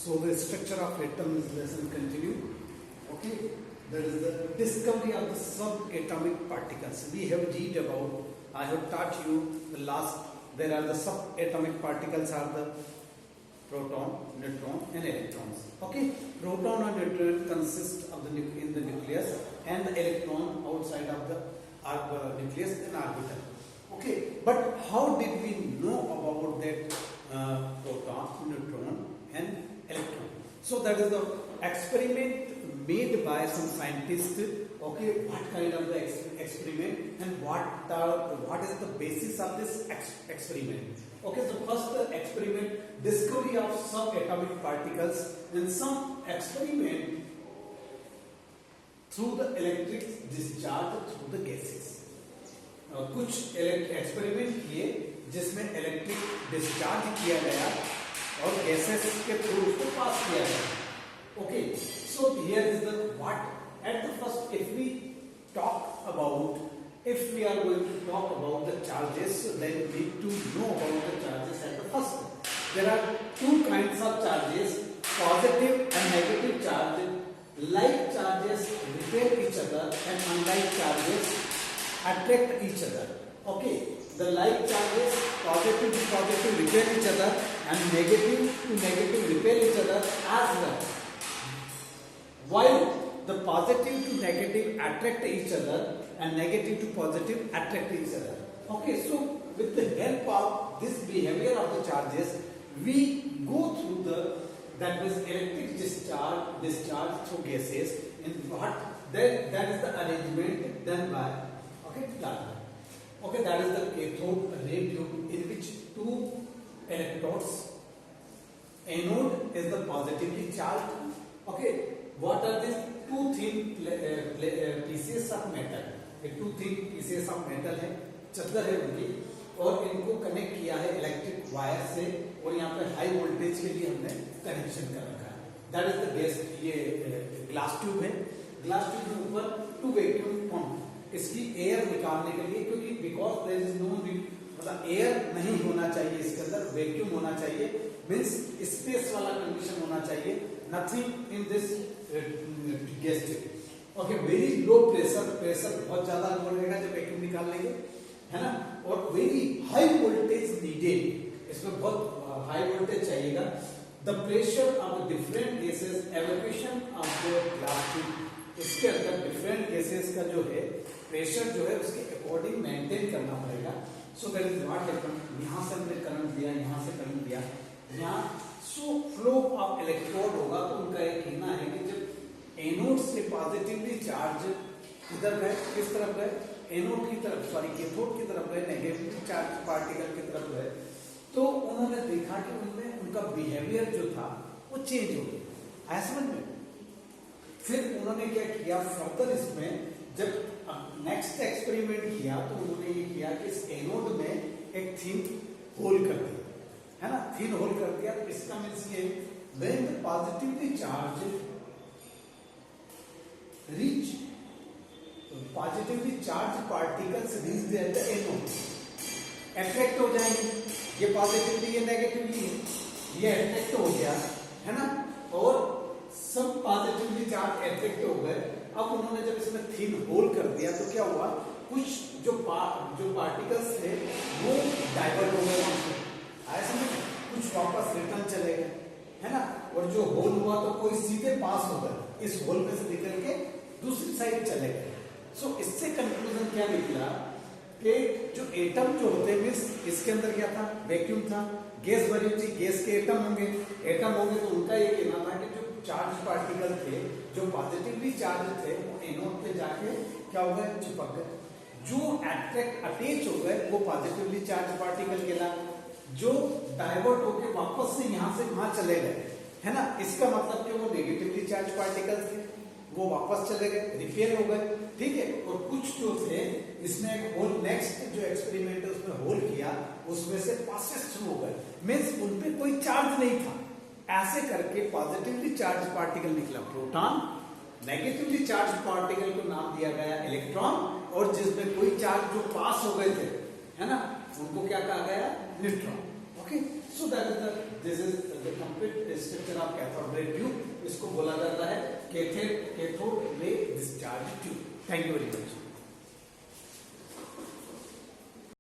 So the structure of atom lesson continue. Okay, that is the discovery of the subatomic particles. We have read about. I have taught you the last. There are the subatomic particles are the proton, neutron, and electrons. Okay, proton and neutron consist of in the nucleus, and the electron outside of the nucleus and orbital. Okay, but how did we know about that proton, neutron, and electron? So that is the experiment made by some scientists. Okay, what kind of the experiment and what is the basis of this experiment? Okay, so first experiment, discovery of subatomic particles, and some experiment through the electric discharge through the gases. कुछ experiment किए जिसमें electric discharge किया गया और gases के through उसको पास किया गया. Okay, so here is the what at the first if we talk about if we are going to talk about the charges, then we need to know about the charges at the first. There are two kinds of charges, positive and negative charge. Like charges repel each other and unlike charges attract each other. Okay, the like charges, positive to positive repel each other and negative to negative repel each other as well. While the positive to negative attract each other and negative to positive attract each other. Okay, so with the help of this behavior of the charges, we go through that was electric discharge through gases, and what that is the arrangement done by plasma. Okay, that is the cathode ray tube in which two electrodes. Anode is the positively charged. Okay, what are these two thin pieces of metal? ये two thin pieces of metal है, चद्दर है उनकी, और इनको connect किया है electric wire से, और यहाँ पे हाई वोल्टेज के लिए हमने कनेक्शन कर रखा है. That is the gas. ये ग्लास ट्यूब है. ग्लास ट्यूब के ऊपर टू वैक्यूम पंप, इसकी एयर निकालने के लिए, क्योंकि बिकॉज देयर इज नो मतलब एयर नहीं होना चाहिए इसके अंदर, वैक्यूम होना चाहिए, मीन्स स्पेस वाला कंडीशन होना चाहिए. Nothing in this gas tube. Okay, very low pressure बहुत ज्यादा लो रहेगा जब वैक्यूम निकाल लेंगे, है ना, और वेरी हाई वोल्टेज नीडेड, इसमें बहुत हाई वोल्टेज चाहिएगा. The pressure of different gases, evolution of the glass tube, इसके अंदर डिफरेंट गैसेस का जो है प्रेशर जो है उसके अकॉर्डिंग मेंटेन करना पड़ेगा. So that is what happened. यहां से हमने करंट दिया, यहां से करंट दिया, यहां सो फ्लो ऑफ इलेक्ट्रोड होगा. तो उनका ये कहना है कि जब एनोड से पॉजिटिवली चार्ज इधर गए, किस तरफ गए, एनोड की तरफ, सॉरी कैथोड की तरफ गए, नेगेटिव चार्ज पार्टिकल की तरफ गए, तो उन्होंने देखा कि उनमें उनका बिहेवियर जो था वो चेंज हो गया. ऐसा समझ में. फिर उन्होंने क्या किया फर्दर, इसमें जब नेक्स्ट एक्सपेरिमेंट किया तो उन्होंने ये किया कि इस एनोड में एक थिन होल कर दिया, है ना, थिन होल कर दिया. तो इसका मीन्स ये when the positively charge reach positively charged particles reach there the anode, attract हो जाएंगे. ये पॉजिटिवली ये नेगेटिवली ये अट्रैक्ट हो गया, है ना, और सब पॉजिटिवली चार्ज अट्रैक्ट हो गए. अब उन्होंने जब इसमें थिन होल कर दिया तो क्या हुआ, कुछ जो पार्टिकल्स थे वो डाइवर्ट हो गए, ऐसा नहीं, कुछ वापस रिटर्न चले गए, है ना, और जो होल हुआ तो कोई सीधे पास हो गए, इस होल में से निकल के दूसरी साइड चले गए. सो इससे कंक्लूजन क्या निकला कि जो एटम जो होते हैं, इसके अंदर क्या था, वैक्यूम था, गैस भरी थी, गैस के एटम होंगे तो उनका ये कहना था कि जो चार्ज पार्टिकल थे, जो पॉजिटिवली चार्ज थे, वो एनोड पे जाके क्या हो गए, चिपक गए. जो अटैच हो गए वो पॉजिटिवली चार्ज पार्टिकल कहला. जो डाइवर्ट होके वापस से यहां से वहां चले गए, है ना, इसका मतलब कि वो नेगेटिवली चार्ज पार्टिकल थे, वो वापस चले गए, रिपेयर हो गए. ठीक है, और कुछ जो थे इसमें एक होल, नेक्स्ट जो एक्सपेरिमेंट है उसमें होल किया, उसमें से पासेस थ्रू हो गए, मींस उन पे कोई चार्ज नहीं था. ऐसे करके पॉजिटिवली चार्ज पार्टिकल निकला प्रोटॉन, नेगेटिवली चार्ज पार्टिकल को नाम दिया गया इलेक्ट्रॉन, और जिसमें कोई चार्ज जो पास हो गए थे, है ना, उनको क्या कहा गया, neutron. Okay, so that is this is the complete structure of cathode ray tube. इसको बोला जाता है cathode ray discharge tube. Thank you very much.